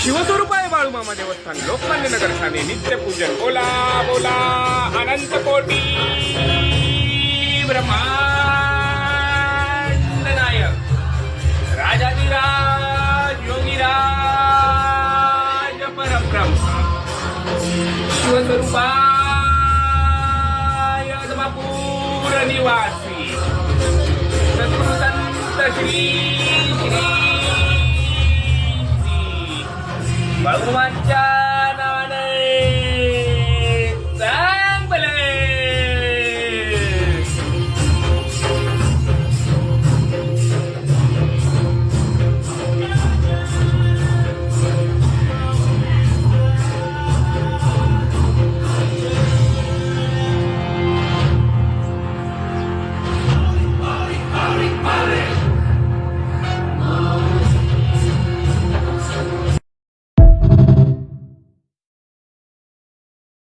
शिवस्वरूपाय बाळूमामा देवस्थान लोकमान्य नगर ठाणे नित्यपूजन बोला बोला अनंत कोटी ब्रह्मांड नायक राजाधिराज योगीराज परब्रह्म शिवस्वरूपाय आदमापूर निवासी सद्गुरु संत श्री बाळूमामांच्या